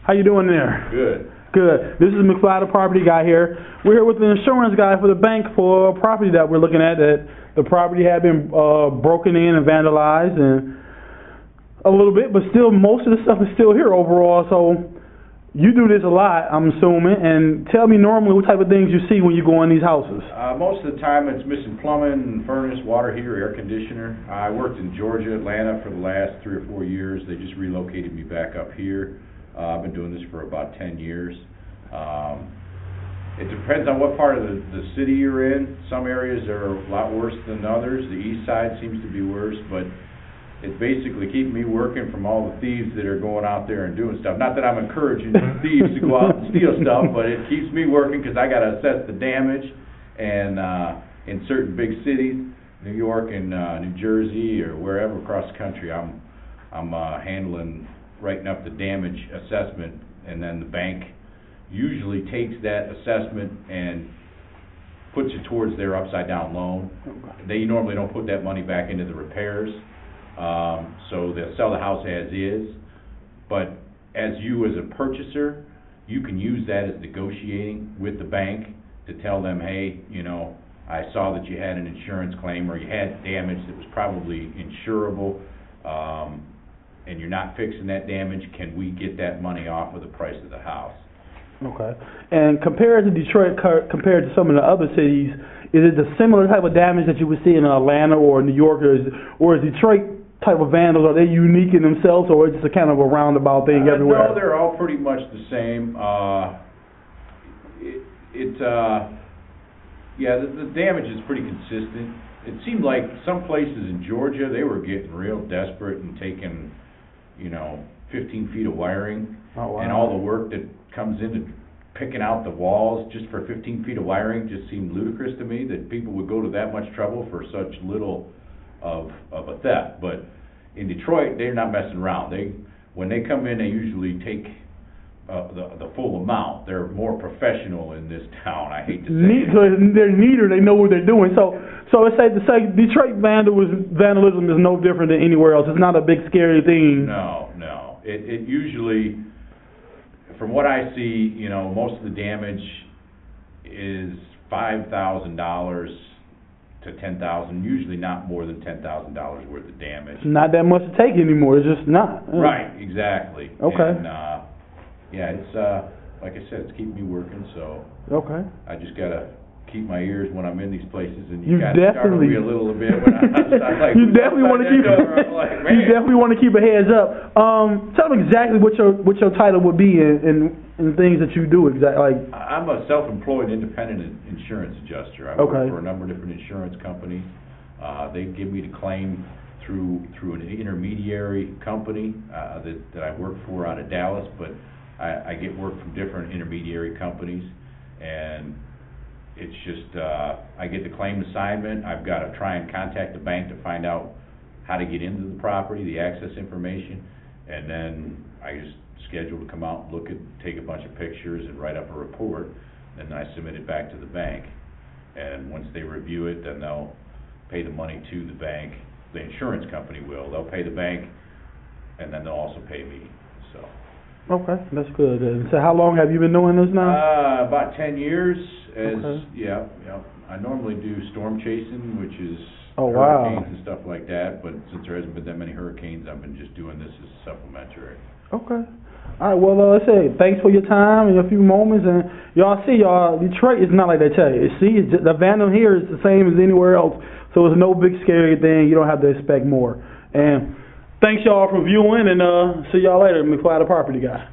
How you doing there? Good. Good. This is McFly, the property guy here. We're here with the insurance guy for the bank for a property that we're looking at. That the property had been broken in and vandalized, and a little bit, but still most of the stuff is still here overall. So you do this a lot, I'm assuming. And tell me normally what type of things you see when you go in these houses. Most of the time it's missing plumbing, furnace, water heater, air conditioner. I worked in Georgia, Atlanta for the last 3 or 4 years. They just relocated me back up here. I've been doing this for about 10 years. It depends on what part of the city you're in. Some areas are a lot worse than others. The east side seems to be worse, but it's basically keeping me working from all the thieves that are going out there and doing stuff. Not that I'm encouraging thieves to go out and steal stuff, but it keeps me working because I got to assess the damage. And in certain big cities, New York and New Jersey or wherever across the country, I'm handling writing up the damage assessment, and then the bank usually takes that assessment and puts it towards their upside down loan. They normally don't put that money back into the repairs, so they'll sell the house as is. But as you as a purchaser, you can use that as negotiating with the bank to tell them, hey, you know, I saw that you had an insurance claim or you had damage that was probably insurable, and you're not fixing that damage. Can we get that money off of the price of the house? Okay. And compared to Detroit, compared to some of the other cities, is it the similar type of damage that you would see in Atlanta or New York, or is Detroit type of vandals, are they unique in themselves, or is it a kind of a roundabout thing everywhere? No, they're all pretty much the same. The damage is pretty consistent. It seemed like some places in Georgia, they were getting real desperate and taking, 15 feet of wiring. Oh, wow. And all the work that comes into picking out the walls just for 15 feet of wiring just seemed ludicrous to me, that people would go to that much trouble for such little of a theft. But in Detroit, they're not messing around. When they come in, they usually take the full amount. They're more professional in this town, I hate to say it. So they're neater, they know what they're doing. So it's safe to say Detroit vandalism is no different than anywhere else. It's not a big scary thing. No. It usually, from what I see, most of the damage is $5,000 to $10,000, usually not more than $10,000 worth of damage. It's not that much to take anymore, it's just not. Right, exactly. Okay. And, it's, like I said, it's keeping me working, so okay. I just got to keep my ears when I'm in these places, and you got to startle me a little bit when I'm like, you definitely want to keep like, you definitely want to keep a heads up. Tell them exactly what your title would be in things that you do exactly. Like, I'm a self-employed independent insurance adjuster. I work for a number of different insurance companies. They give me the claim through an intermediary company that I work for out of Dallas, but I get work from different intermediary companies, and it's just I get the claim assignment. I've got to try and contact the bank to find out how to get into the property, the access information, and then I just schedule to come out and take a bunch of pictures and write up a report. Then I submit it back to the bank, and once they review it, then they'll pay the money to the bank. The insurance company will. They'll pay the bank, and then they'll also pay me. So. Okay, that's good. So how long have you been doing this now? About 10 years. Okay. Yeah. I normally do storm chasing, which is wow. hurricanes and stuff like that, but since there hasn't been that many hurricanes, I've been just doing this as supplementary. Okay. All right, well, let's say thanks for your time and a few moments, and Detroit is not like they tell you. See, the vandal here is the same as anywhere else, so it's no big scary thing. You don't have to expect more. And thanks y'all for viewing, and see y'all later. McFly, the property guy.